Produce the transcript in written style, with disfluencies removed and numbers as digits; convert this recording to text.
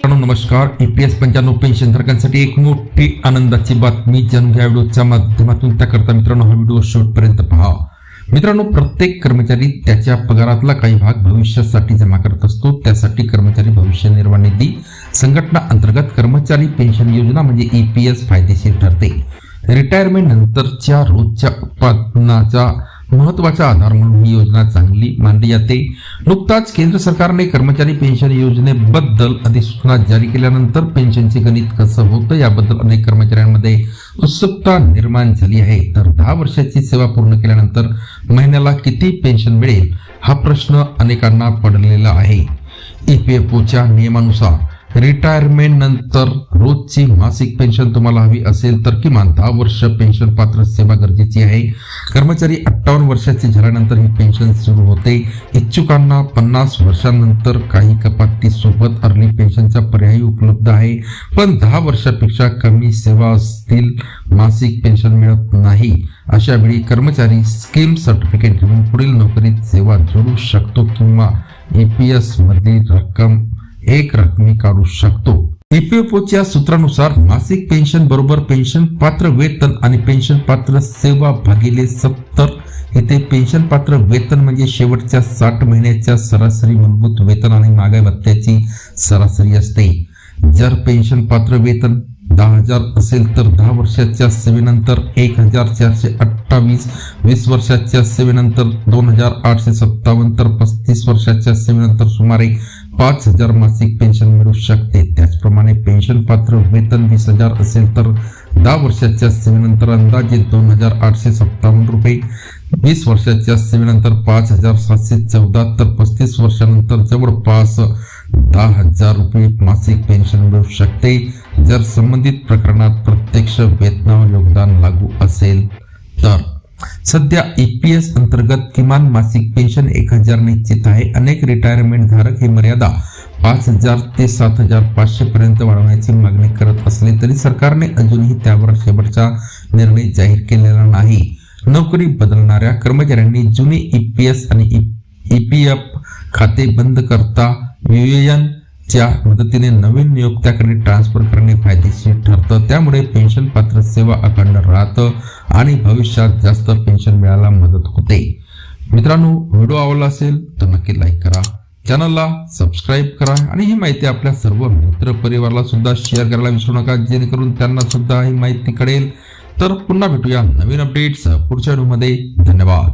नमस्कार. EPS 95 पेन्शनधारकांसाठी एक मोठी आनंदाची बातमी जाणून घ्या व्हिडिओच्या माध्यमातून. त्याकरता मित्रांनो हा व्हिडिओ शेवटपर्यंत पहा. मित्रांनो, प्रत्येक कर्मचारी त्याच्या पगारातला काही भाग भविष्यासाठी जमा करत असतो. त्यासाठी कर्मचारी भविष्य निर्वाह निधी संघटना अंतर्गत कर्मचारी पेन्शन योजना म्हणजे EPS फायदेशीर ठरते. रिटायरमेंट नंतरच्या रोजच्या उत्पन्नाचा महत्वाचा आधार म्हणून ही योजना चांगली मानली जाते. नुकताच केंद्र सरकारने कर्मचारी पेन्शन योजनेबद्दल अधिसूचना जारी केल्यानंतर पेन्शनचे गणित कसं होतं याबद्दल अनेक कर्मचाऱ्यांमध्ये उत्सुकता निर्माण झाली आहे. तर 10 वर्षाची सेवा पूर्ण केल्यानंतर महिन्याला किती पेन्शन मिळेल हा प्रश्न अनेकांना पडलेला आहे. EPFOच्या नियमानुसार रिटायरमेंट नंतर रोजची मासिक पेन्शन तुम्हाला हवी असेल तर किमान 10 वर्ष पेन्शन पात्र सेवा गरजेची आहे. कर्मचारी 58 वर्षाचे झाल्यानंतर ही पेन्शन सुरू होते. इच्छुकांना 50 वर्षांनंतर काही कपातीसोबत अर्ली पेन्शनचा पर्याय उपलब्ध आहे. पण 10 वर्षापेक्षा कमी सेवा असतील मासिक पेन्शन मिळत नाही. अशा वेळी कर्मचारी स्कीम सर्टिफिकेट घेऊन पुढील नोकरीत सेवा जोडू शकतो किंवा EPS मधील रक्कम एक रकमी काढू शकतो. EPFOच्या सूत्रानुसार मासिक पेन्शन बरोबर पेन्शन पात्र वेतन आणि पेन्शन पात्र सेवा भागिले 70. इथे पेन्शन पात्र वेतन म्हणजे शेवटच्या 60 महिन्याच्या सरासरी मूलभूत वेतन आणि महागाई भत्त्याची सरासरी असते. जर पेन्शन पात्र वेतन 10,000 असेल तर 10 वर्षाच्या सेवेनंतर 1,428, 20 वर्षाच्या सेवेनंतर 2,857, तर 35 वर्षाच्या सेवेनंतर सुमारे 5,000 मासिक पेन्शन मिळू शकते. त्याचप्रमाणे पेन्शन पात्र वेतन 20,000 असेल तर 10 वर्षाच्या सेवेनंतर अंदाजे 2,857 रुपये, 20 वर्षाच्या सेवेनंतर 5,714, तर 35 वर्षानंतर जवळपास 10,000 रुपये मासिक पेन्शन मिळू शकते. जर संबंधित प्रकरणात प्रत्यक्ष वेतनावर योगदान लागू असेल तर. सध्या EPS अंतर्गत किमान मासिक पेन्शन 1,000 निश्चित आहे. अनेक रिटायरमेंट धारक ही मर्यादा 5,000 ते 7,500 पर्यंत वाढवण्याची मागणी करत असले तरी सरकारने अजूनही त्यावर शेवटचा निर्णय जाहीर केलेला नाही. नोकरी बदलणाऱ्या कर्मचाऱ्यांनी जुने EPS आणि EPF खाते बंद करता UAN च्या मदतीने नवीन नियोक्त्याकडे ट्रान्सफर करणे फायदेशीर ठरतं. त्यामुळे पेन्शन पात्र सेवा अखंड राहतं आणि भविष्यात जास्त पेन्शन मिळायला मदत होते. मित्रांनो, व्हिडिओ आवडला असेल तर नक्की लाईक करा, चॅनलला सबस्क्राईब करा आणि ही माहिती आपल्या सर्व मित्र परिवाराला सुद्धा शेअर करायला विसरू नका, जेणेकरून त्यांना सुद्धा ही माहिती कळेल. तर पुन्हा भेटूया नवीन अपडेट्स पुढच्या व्हिडिओमध्ये. धन्यवाद.